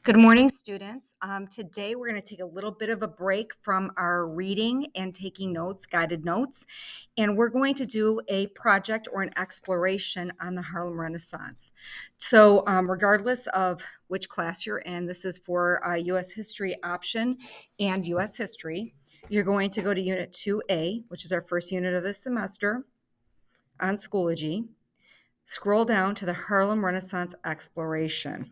Good morning, students. Today we're going to take a little bit of a break from our reading and taking notes, guided notes, and we're going to do a project or an exploration on the Harlem Renaissance. So regardless of which class you're in, this is for U.S. History option and U.S. History. You're going to go to Unit 2A, which is our first unit of this semester on Schoology. Scroll down to the Harlem Renaissance Exploration.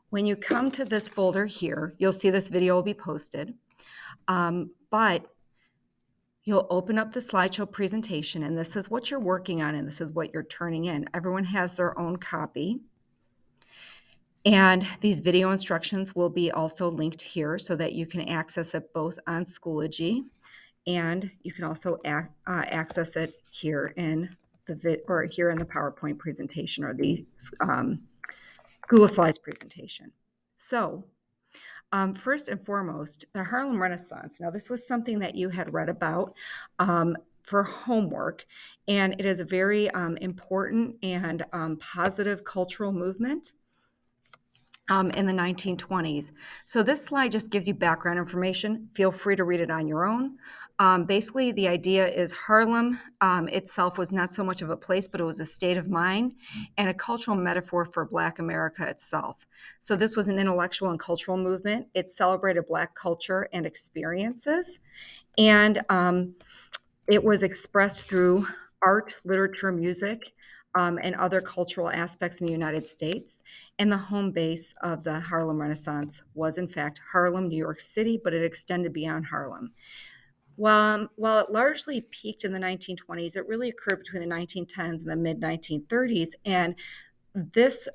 When you come to this folder here, you'll see this video will be posted, but you'll open up the slideshow presentation, and this is what you're working on, and this is what you're turning in. Everyone has their own copy, and these video instructions will be also linked here so that you can access it both on Schoology, and you can also access it here in here in the PowerPoint presentation or the Google Slides presentation. So first and foremost, the Harlem Renaissance. Now, this was something that you had read about for homework, and it is a very important and positive cultural movement in the 1920s. So this slide just gives you background information. Feel free to read it on your own. Basically, the idea is Harlem itself was not so much of a place, but it was a state of mind and a cultural metaphor for Black America itself. So this was an intellectual and cultural movement. It celebrated Black culture and experiences, and it was expressed through art, literature, music, and other cultural aspects in the United States. And the home base of the Harlem Renaissance was, in fact, Harlem, New York City, but it extended beyond Harlem. While it largely peaked in the 1920s, it really occurred between the 1910s and the mid-1930s. And this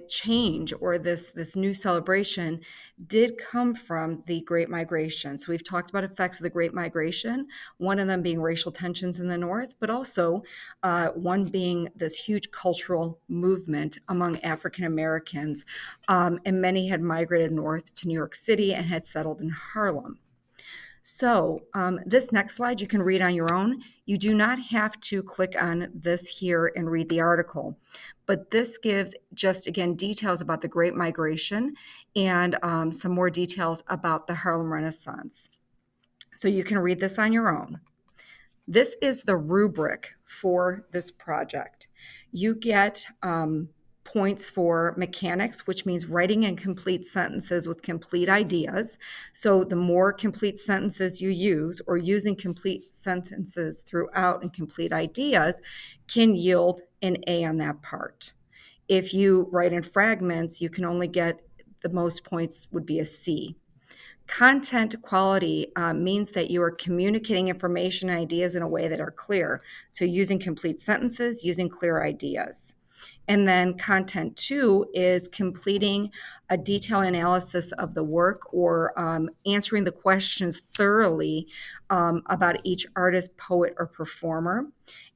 change or this new celebration did come from the Great Migration. So we've talked about effects of the Great Migration, one of them being racial tensions in the North, but also one being this huge cultural movement among African Americans. And many had migrated north to New York City and had settled in Harlem. So this next slide you can read on your own. You do not have to click on this here and read the article, but this gives just, again, details about the Great Migration and some more details about the Harlem Renaissance. So you can read this on your own. This is the rubric for this project. You get points for mechanics, which means writing in complete sentences with complete ideas. So the more complete sentences you use, or using complete sentences throughout and complete ideas, can yield an A on that part. If you write in fragments, you can only get the most points would be a C. Content quality means that you are communicating information and ideas in a way that are clear. So using complete sentences, using clear ideas. And then content 2 is completing a detailed analysis of the work or answering the questions thoroughly about each artist, poet, or performer.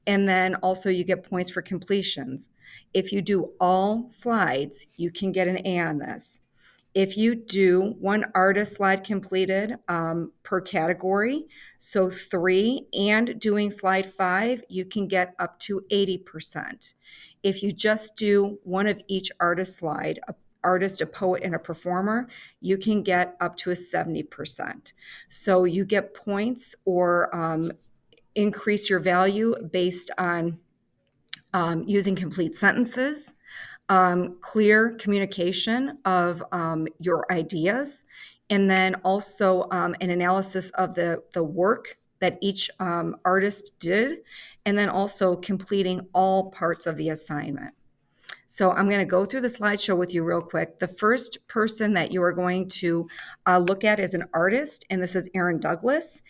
And then also you get points for completions. If you do all slides, you can get an A on this. If you do one artist slide completed per category, so 3, and doing slide 5, you can get up to 80%. If you just do one of each artist slide, a artist, a poet, and a performer, you can get up to a 70%. So you get points or increase your value based on using complete sentences, clear communication of your ideas, and then also an analysis of the work that each artist did, and then also completing all parts of the assignment. So I'm going to go through the slideshow with you real quick. The first person that you are going to look at is an artist, and this is Aaron Douglas.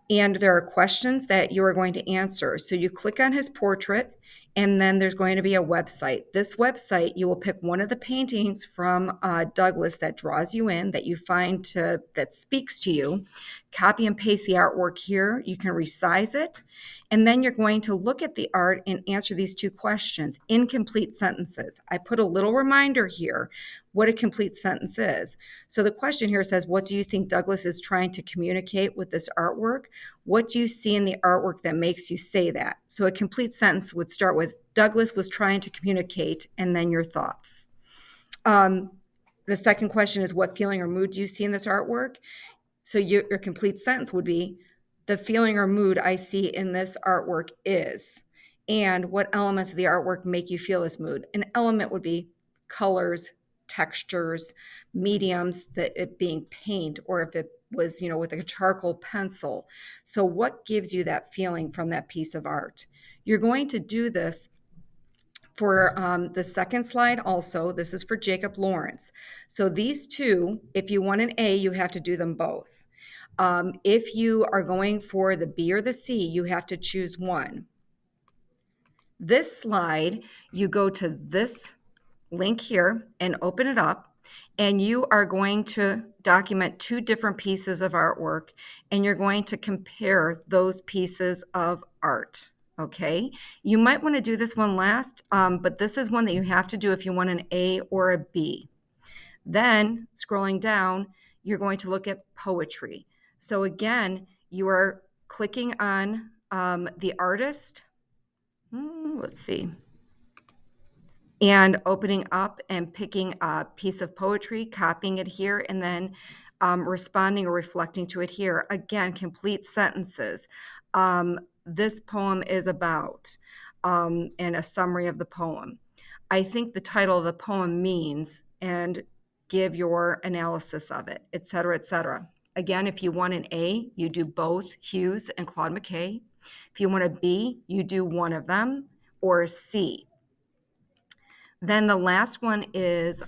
And there are questions that you are going to answer. So you click on his portrait, and then there's going to be a website. This website, you will pick one of the paintings from Douglas that draws you in, that you find that speaks to you. Copy and paste the artwork here. You can resize it. And then you're going to look at the art and answer these 2 questions in complete sentences. I put a little reminder here what a complete sentence is. So the question here says, what do you think Douglas is trying to communicate with this artwork? What do you see in the artwork that makes you say that? So a complete sentence would start with, Douglas was trying to communicate, and then your thoughts. Um, the second question is, what feeling or mood do you see in this artwork? So your complete sentence would be, the feeling or mood I see in this artwork is, and what elements of the artwork make you feel this mood? An element would be colors, textures, mediums, that it being paint, or if it was, with a charcoal pencil. So what gives you that feeling from that piece of art? You're going to do this for the second slide also. This is for Jacob Lawrence. So these two, if you want an A, you have to do them both. If you are going for the B or the C, you have to choose one. This slide, you go to this link here and open it up, and you are going to document two different pieces of artwork, and you're going to compare those pieces of art. Okay, you might want to do this one last, but this is one that you have to do if you want an A or a B. Then scrolling down, you're going to look at poetry. So again, you are clicking on the artist. Let's see. And opening up and picking a piece of poetry, copying it here, and then responding or reflecting to it here. Again, complete sentences. This poem is about, and a summary of the poem. I think the title of the poem means, and give your analysis of it, et cetera, et cetera. Again, if you want an A, you do both Hughes and Claude McKay. If you want a B, you do one of them, or C. Then the last one is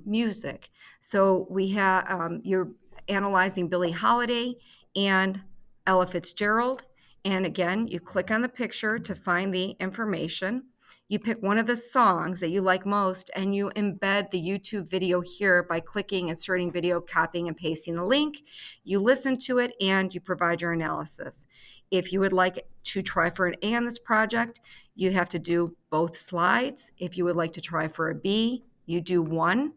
music. So we have, you're analyzing Billie Holiday and Ella Fitzgerald. And again, you click on the picture to find the information. You pick one of the songs that you like most, and you embed the YouTube video here by clicking inserting video, copying and pasting the link. You listen to it and you provide your analysis. If you would like to try for an A on this project, you have to do both slides. If you would like to try for a B, you do one,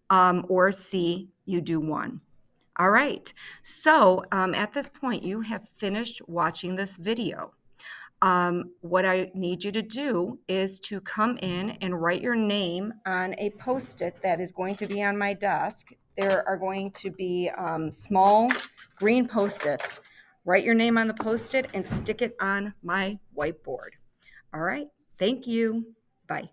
or C, you do one. All right, so at this point, you have finished watching this video. What I need you to do is to come in and write your name on a Post-it that is going to be on my desk. There are going to be small green Post-its. Write your name on the Post-it and stick it on my whiteboard. All right. Thank you. Bye.